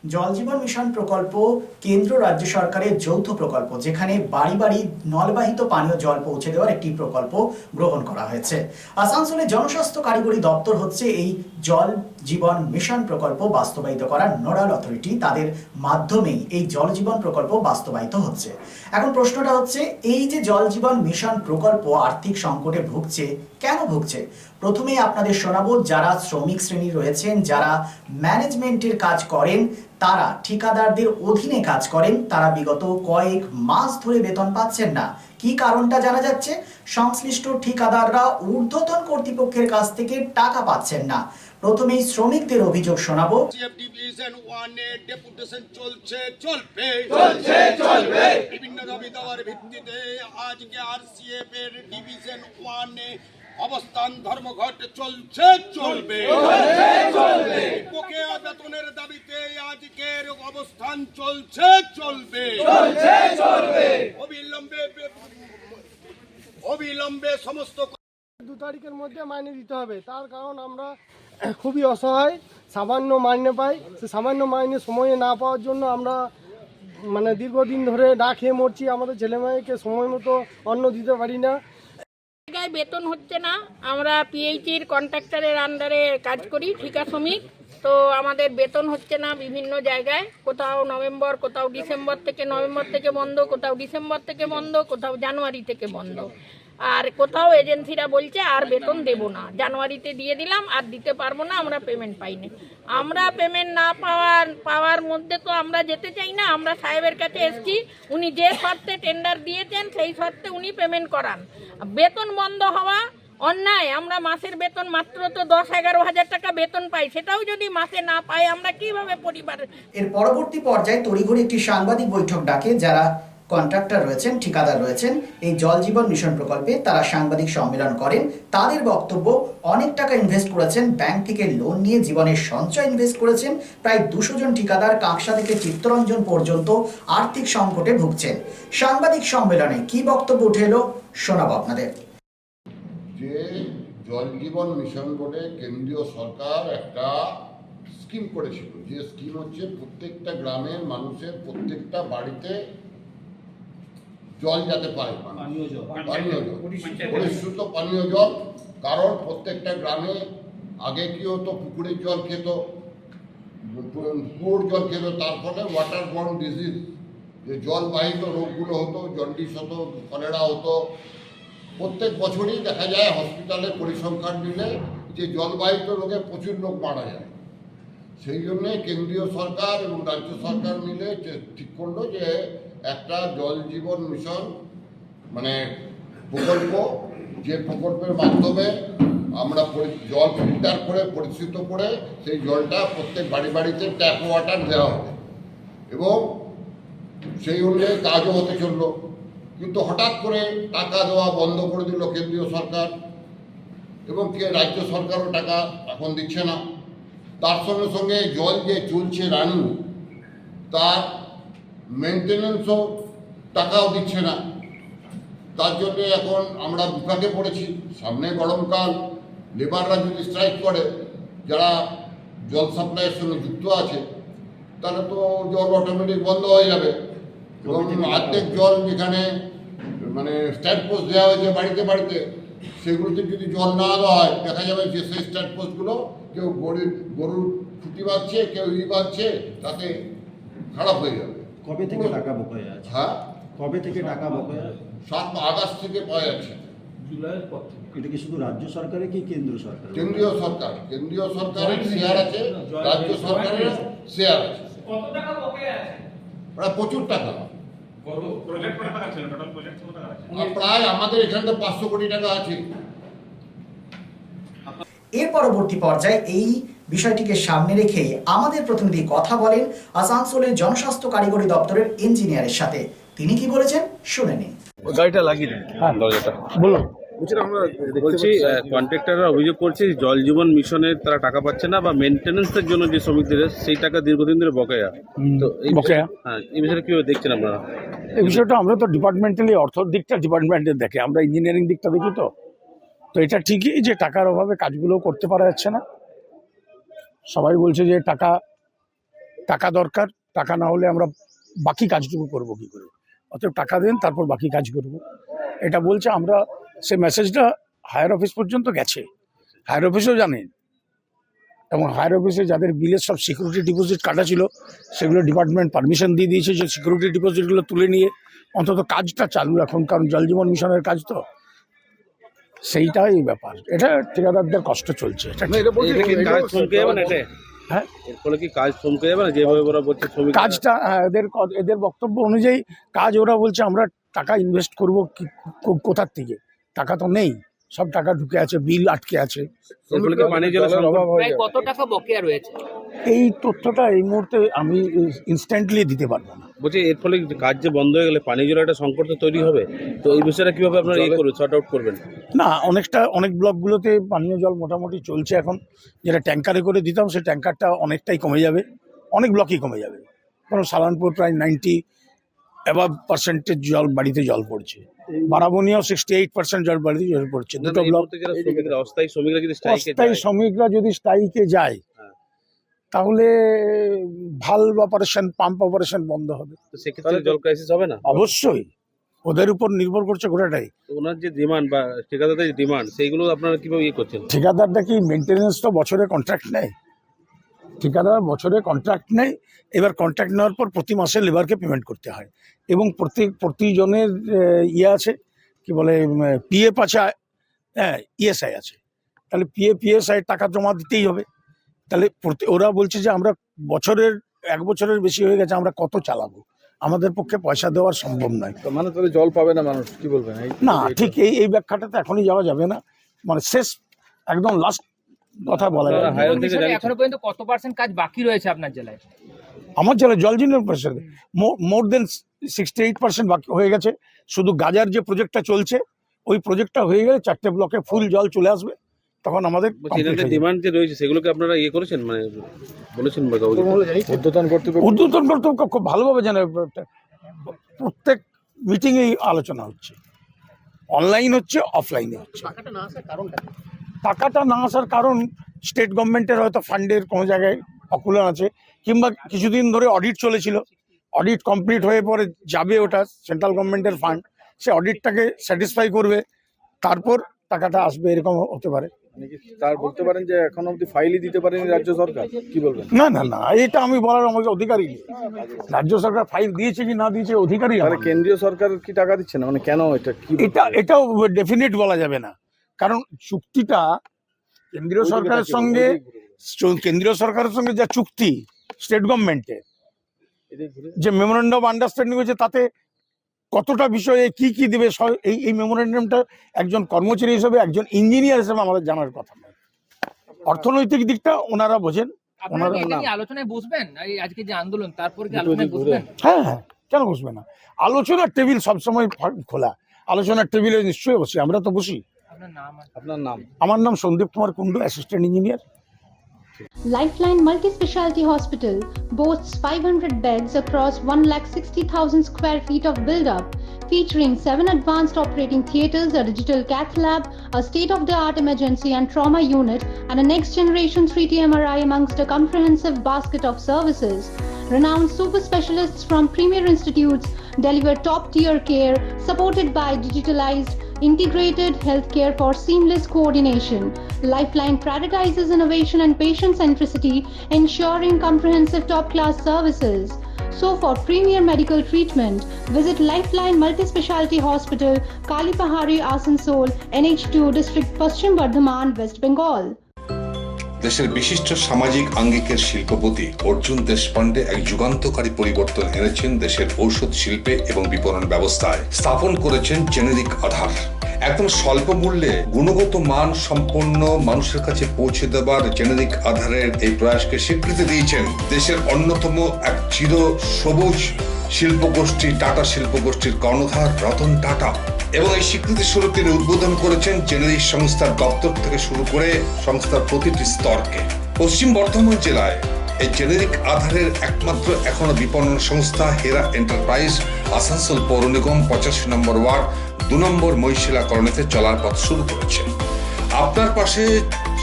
জল জীবন মিশন প্রকল্প কেন্দ্র রাজ্য সরকারের যৌথ প্রকল্প, যেখানে বাড়ি বাড়ি নলবাহিত পানীয় জল পৌঁছে দেওয়ার একটি প্রকল্প গ্রহণ করা হয়েছে। আসানসোলে জনস্বাস্থ্য কারিগরি দপ্তর হচ্ছে এই জল জীবন মিশন প্রকল্প বাস্তবায়িত করার নোডাল অথরিটি। তাদের মাধ্যমেই এই জল জীবন প্রকল্প বাস্তবায়িত হচ্ছে। এখন প্রশ্নটা হচ্ছে, এই যে জল জীবন মিশন প্রকল্প আর্থিক সংকটে ভুগছে, কেন ভুগছে? প্রথমেই আপনাদের শোনাবো, যারা শ্রমিক শ্রেণী রয়েছেন, যারা ম্যানেজমেন্টের কাজ করেন, তারা ঠিকাদারদের অধীনে কাজ করেন, তারা বিগত কয়েক মাস ধরে বেতন পাচ্ছেন না। কি কারণটা জানা যাচ্ছে? সংশ্লিষ্ট ঠিকাদাররা ঊর্ধ্বতন কর্তৃপক্ষের কাছ থেকে টাকা পাচ্ছেন না। প্রথমেই শ্রমিকদের অভিযোগ শোনাবো। ডিভিশন 1 এ ডেপুটেশন চলছে, বিভিন্ন দাবি দাওয়ার ভিত্তিতে আজকে আরসিএফ এর ডিভিশন 1 এ অবস্থান ধর্মঘট চলবে। বকেয়া বেতনের দাবিতে আজকের অবস্থান চলবে। অবিলম্বে সমস্ত 2 তারিখের মধ্যে মাইনে দিতে হবে। তার কারণ আমরা খুবই অসহায়, সামান্য মাইনে পাই। সে সামান্য মাইনে সময়ে না পাওয়ার জন্য আমরা দীর্ঘদিন ধরে না খেয়ে মরছি। আমাদের ছেলেমেয়েকে সময় মতো অন্ন দিতে পারি না। জায়গায় বেতন হচ্ছে না। আমরা পিএইচির কন্ট্রাক্টরের আন্ডারে কাজ করি, ঠিকা শ্রমিক। তো আমাদের বেতন হচ্ছে না বিভিন্ন জায়গায়, কোথাও নভেম্বর, কোথাও ডিসেম্বর থেকে বন্ধ, কোথাও ডিসেম্বর থেকে বন্ধ, কোথাও জানুয়ারি থেকে বন্ধ। আর কোথাও এজেন্সিরা বলছে আর বেতন দেবো না, জানুয়ারিতে দিয়ে দিলাম আর দিতে পারবো না, আমরা পেমেন্ট পাইনি। আমরা পেমেন্ট না পাওয়ার মধ্যে তো আমরা যেতে চাই না। আমরা সাহেবের কাছে এসেছি, উনি যে শর্তে টেন্ডার দিয়েছেন সেই শর্তে উনি পেমেন্ট করান। বেতন বন্ধ হওয়া অন্যায়। আমরা মাসের বেতন মাত্র তো 10-11 হাজার টাকা বেতন পাই, সেটাও যদি মাসে না পাই আমরা কিভাবে পরিবার। এর পরবর্তী পর্যায়ে তড়িঘড়ি একটি সাংবাদিক বৈঠক ডাকে যারা কন্ট্রাক্টর রয়েছেন, ঠিকাদার রয়েছেন এই জল জীবন মিশন প্রকল্পে। তারা সাংবাদিক সম্মেলন করেন। তাদের বক্তব্য, অনেক টাকা ইনভেস্ট করেছেন, ব্যাংক থেকে লোন নিয়ে জীবনের সঞ্চয় ইনভেস্ট করেছেন। প্রায় 200 জন ঠিকাদার কাঁকসা থেকে চিত্তরঞ্জন পর্যন্ত আর্থিক সংকটে ভুগছেন। সাংবাদিক সম্মেলনে কি বক্তব্য উঠে এলো শোনাবো আপনাদের। যে জল জীবন মিশন বলে কেন্দ্রীয় সরকার একটা স্কিম করেছিল, যে স্কিম হচ্ছে প্রত্যেকটা গ্রামের মানুষের প্রত্যেকটা বাড়িতে জল যাতে পায়, পানীয় জল, পরিশুদ্ধ পানীয় জল। কারণ প্রত্যেকটা গ্রামে আগে কি হতো, পুকুরের জল খেত, কুয়োর জল খেত, তার ফলে ওয়াটার বর্ন ডিজিজ, যে জলবাহিত রোগগুলো হতো, জন্ডিস হতো, কলেরা হতো। প্রত্যেক বছরই দেখা যায় হসপিটালে পরিসংখ্যান নিলে যে জলবাহিত রোগে প্রচুর লোক মারা যায়। সেই জন্যে কেন্দ্রীয় সরকার এবং রাজ্য সরকার মিলে ঠিক করলো যে একটা জল জীবন মিশন প্রকল্প, যে প্রকল্পের মাধ্যমে আমরা জল ফিল্টার করে পরিশুদ্ধ করে সেই জলটা প্রত্যেক বাড়িতে ট্যাপ ওয়াটার দেওয়া হবে এবং সেই অনুযায়ী কাজও হতে চললো। কিন্তু হঠাৎ করে টাকা দেওয়া বন্ধ করে দিল কেন্দ্রীয় সরকার, এবং রাজ্য সরকারও টাকা এখন দিচ্ছে না। তার সঙ্গে সঙ্গে জল যে চলছে রানিং, তার মেনটেন্যান্সও টাকাও দিচ্ছে না। তার জন্য এখন আমরা বিপাকে পড়েছি। সামনে গরমকাল, লেবাররা যদি স্ট্রাইক করে, যারা জল সাপ্লাইয়ের সঙ্গে যুক্ত আছে, তাহলে তো জল অটোমেটিক বন্ধ হয়ে যাবে। এবং অর্ধেক জল যেখানে স্ট্যান্ড পোস্ট দেওয়া হয়েছে বাড়িতে, সেগুলোতে যদি জল না দেওয়া হয়, দেখা যাবে যে সেই স্ট্যান্ড পোস্টগুলো কেউ গরুর খুঁটি বাঁধছে, কেউ বাঁধছে, তাতে খারাপ হয়ে যাবে। কবে থেকে টাকা বকেয়া আছে? হ্যাঁ, কবে থেকে টাকা বকেয়া? 7 আগস্ট থেকে পাওয়া যাচ্ছে। জুলাইয়ের পর থেকে। এটা কি শুধু রাজ্য সরকারের কি কেন্দ্র সরকার? কেন্দ্রীয় সরকারের শেয়ার আছে, রাজ্য সরকারের শেয়ার আছে। কত টাকা বকেয়া আছে? প্রায় প্রচুর টাকা। প্রজেক্ট কত টাকা ছিল? টোটাল প্রজেক্ট কত টাকা আছে? প্রায় আমাদের এখানে তো 500 কোটি টাকা আছে। এর পরবর্তী পর্যায়ে এই বিষয়টিকে সামনে রেখে আমাদের প্রতিনিধি কথা বলেন আসানসোলের জনস্বাস্থ্য কারিগরি দপ্তরের ইঞ্জিনিয়ারের সাথে। তিনি কি বলেছেন শুনে নিন। গাড়িটা লাগিয়ে দিন, দরজাটা বলুন। বলছি কন্ট্রাক্টররা অভিযোগ করছে জল জীবন মিশনের তারা টাকা পাচ্ছে না, বা মেনটেন্যান্সের জন্য যে শ্রমিকদের সেই টাকা দীর্ঘদিন ধরে বকেয়া। তো এই বকেয়া, হ্যাঁ, এই বিষয়টা কীভাবে দেখছেন আপনারা? এই বিষয়টা আমরা তো ডিপার্টমেন্টালি অর্থর দিকটা ডিপার্টমেন্টের দেখে, আমরা ইঞ্জিনিয়ারিং দিকটা দেখি। তো এটা ঠিকই যে টাকার অভাবে কাজগুলো করতে পারা যাচ্ছে না। সবাই বলছে যে টাকা টাকা দরকার, টাকা না হলে আমরা বাকি কাজটুকু করবো কি করে? অতএব টাকা দেন, তারপর বাকি কাজ করব, এটা বলছে। আমরা সে মেসেজটা হায়ার অফিস পর্যন্ত গেছে, হায়ার অফিসও জানেন, এবং হায়ার অফিসে যাদের বিলের সব সিকিউরিটি ডিপোজিট কাটা ছিল সেগুলো ডিপার্টমেন্ট পারমিশন দিয়ে দিয়েছে যে সিকিউরিটি ডিপোজিটগুলো তুলে নিয়ে অন্তত কাজটা চালু রাখুন, কারণ জল জীবন মিশনের কাজ তো সেইটাই ব্যাপার। এটা ঠিকাদারদের কষ্ট চলছে, এটা ঠিক। এটা কি কাজ থমকে যাবে না? হ্যাঁ, এর ফলে কি কাজ থমকে যাবে না? যেভাবে ওরা বলছে শ্রমিক কাজটা এদের বক্তব্য অনুযায়ী কাজ, ওরা বলছে আমরা টাকা ইনভেস্ট করব কোথার থেকে, টাকা তো নেই, সব টাকা ঢুকে আছে, বিল আটকে আছে। এর ফলে কি পানীয় জলের সংকট? প্রায় কত টাকা বকেয়া রয়েছে? এই তথ্যটা এই মুহূর্তে আমি ইনস্ট্যান্টলি দিতে পারবো না। বলছি এর ফলে কাজ যে বন্ধ হয়ে গেলে পানীয় জলের একটা সংকট তো তৈরি হবে, তো এই বিষয়টা কিভাবে আপনারা করবেন, শর্ট আউট করবেন? না, অনেক ব্লকগুলোতে পানীয় জল মোটামুটি চলছে এখন। যেটা ট্যাঙ্কারে করে দিতাম সেই ট্যাঙ্কারটা অনেকটাই কমে যাবে, অনেক ব্লকই কমে যাবে। কারণ সালানপুর প্রায় 90% জল বাড়িতে জল পড়ছে, বারাবনিয়াও 68% জল বাড়িতে জল পড়ছে। দুটো ব্লক যারা শ্রমিকরা, অস্থায়ী শ্রমিকরা যদি স্ট্রাইকে অস্থায়ী শ্রমিকরা যদি স্ট্রাইকে যায় তাহলে ভালভ অপারেশন, পাম্প অপারেশন বন্ধ হবে। তো সেক্ষেত্রে জল ক্রাইসিস হবে না? অবশ্যই, ওদের উপর নির্ভর করছে গোটাটাই। তো ওনার যে ডিমান্ড বা ঠিকাদারদের যে ডিমান্ড, সেইগুলো আপনারা কিভাবে করছেন? ঠিকাদারটা কি মেনটেন্যান্স তো বছরে কন্ট্রাক্ট নেয়, ঠিকাদার বছরে কন্ট্রাক্ট নেয়। এবার কন্ট্রাক্ট নেওয়ার পর প্রতি মাসে লেবারকে পেমেন্ট করতে হয়, এবং প্রতিজনের আছে কি বলে পিএফ আছে, হ্যাঁ ইএসআই আছে। তাহলে পিএসআই টাকা জমা দিতেই হবে। তাহলে ওরা বলছে যে আমরা এক বছরের বেশি হয়ে গেছে, আমরা কত চালাবো, আমাদের পক্ষে পয়সা দেওয়ার সম্ভব নয়। মানে তাহলে জল পাবে না মানুষ, কি বলবেন? না, ঠিক এই ব্যাখ্যাটাতে এখনই যাওয়া যাবে না, মানে শেষ একদম লাস্ট কথা বলা যাবে না। এখনো পর্যন্ত কত % কাজ বাকি রয়েছে আপনার জেলায়? আমার জেলায় জল জীবন পরিষদ মোর দেন 68% বাকি হয়ে গেছে। শুধু গাজার যে প্রজেক্টটা চলছে, ওই প্রজেক্টটা হয়ে গেলে 4টে ব্লকে ফুল জল চলে আসবে, তখন আমাদের ডিমান্ড যে রয়েছে সেগুলোকে আপনারা করেছেন, মানে বলেছেন বা ঊর্ধ্বতন কর্তৃপক্ষ খুব ভালোভাবে জানে। প্রত্যেক মিটিংয়েই আলোচনা হচ্ছে, অনলাইন হচ্ছে, অফলাইনে হচ্ছে। টাকাটা না আসার কারণ স্টেট গভর্নমেন্টের হয়তো ফান্ডের কোনো জায়গায় অকুলন আছে, কিংবা কিছুদিন ধরে অডিট চলেছিল, অডিট কমপ্লিট হয়ে পরে যাবে ওটা সেন্ট্রাল গভর্নমেন্টের ফান্ড, সে অডিটটাকে স্যাটিসফাই করবে, তারপর টাকাটা আসবে, এরকম হতে পারে। তার বলতে পারেন যে এখন অব্দি ফাইলই দিতে পারেনি রাজ্য সরকার, কি বলবেন? না, এটা আমি বলার আমাকে অধিকারই নেই। রাজ্য সরকার ফাইল দিয়েছে কি না দিয়েছে অধিকারই আমার। কেন্দ্রীয় সরকার কি টাকা দিচ্ছে না, মানে কেন এটা কি? এটাও ডেফিনেট বলা যাবে না, কারণ চুক্তিটা কেন্দ্রীয় সরকারের সঙ্গে যা চুক্তি স্টেট গভর্নমেন্টের, যে মেমোরেন্ডাম অফ আন্ডারস্ট্যান্ডিং হয়েছে, তাতে কতটা বিষয়ে কি দেবে, এই মেমোরেন্ডামটা একজন কর্মচারী হিসেবে, একজন ইঞ্জিনিয়ার হিসেবে আমাদের জানার কথা নয়। অর্থনৈতিক দিকটা ওনারা বোঝেন। আপনারা এটা নিয়ে আলোচনায় বসবেন? এই আজকে যে আন্দোলন, তারপর কি আলোচনায় বসবেন? হ্যাঁ, কেন বসবে না? আলোচনার টেবিল সবসময় খোলা, আলোচনার টেবিলে নিশ্চয়ই বসি, আমরা তো বসি। আপনার নাম? আমার নাম Sandeep Kumar Kundu, assistant engineer. Lifeline Multi-Specialty Hospital boasts 500 beds across 160,000 square feet of build-up, featuring 7 advanced operating theatres, a digital cath lab, a state-of-the-art emergency and trauma unit, and a next-generation 3D MRI amongst a comprehensive basket of services. Renowned super specialists from premier institutes deliver top-tier care, supported by digitalized integrated healthcare for seamless coordination. Lifeline prioritizes innovation and patient centricity, ensuring comprehensive top-class services. So for premier medical treatment, visit Lifeline Multi-Specialty Hospital, Kalipahari, Asansol, NH2 District, Paschim Bardhaman, West Bengal. দেশের বিশিষ্ট সামাজিক আঙ্গিকের শিল্পপতি অর্জুন দেশপান্ডে এক যুগান্তকারী পরিবর্তন এনেছেন দেশের ঔষধ শিল্পে এবং বিপণন ব্যবস্থায়। স্থাপন করেছেন জেনেরিক আধার। একদম স্বল্প মূল্যে গুণগত মান সম্পন্ন মানুষের কাছে পৌঁছে দেবার জেনেরিক আধারের এই প্রয়াসকে স্বীকৃতি দিয়েছেন দেশের অন্যতম এক চির সবুজ শিল্পগোষ্ঠী টাটা শিল্পগোষ্ঠীর কর্ণধার রতন টাটা। এবং এই স্বীকৃতি স্বরূপ তিনি উদ্বোধন করেছেন জেনেরিক সংস্থার দপ্তর থেকে শুরু করে সংস্থার প্রতিটি স্তরকে। পশ্চিম বর্ধমান জেলায় এই জেনেরিক আধারের একমাত্র এখনো বিপণন সংস্থা হেরা এন্টারপ্রাইজ আসানসোল পৌর নিগম 85 নম্বর ওয়ার্ড 2 নম্বর মহিশিলা কলোনিতে চলার পথ শুরু করেছে। আপনার পাশে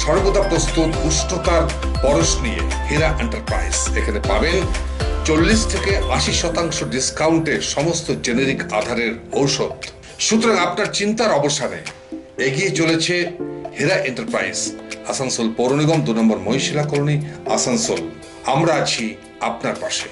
সর্বদা প্রস্তুত উষ্ণতার পরশ নিয়ে হীরা এন্টারপ্রাইজ। এখানে পাবেন 40 থেকে 80% ডিসকাউন্টে সমস্ত জেনেরিক আধারের ঔষধ। সুতরাং আপনার চিন্তার অবসানে এগিয়ে চলেছে হীরা এন্টারপ্রাইজ, আসানসোল পৌর নিগম 2 নম্বর মহিশিলা কলোনি, আসানসোল। আমরা আছি আপনার পাশে।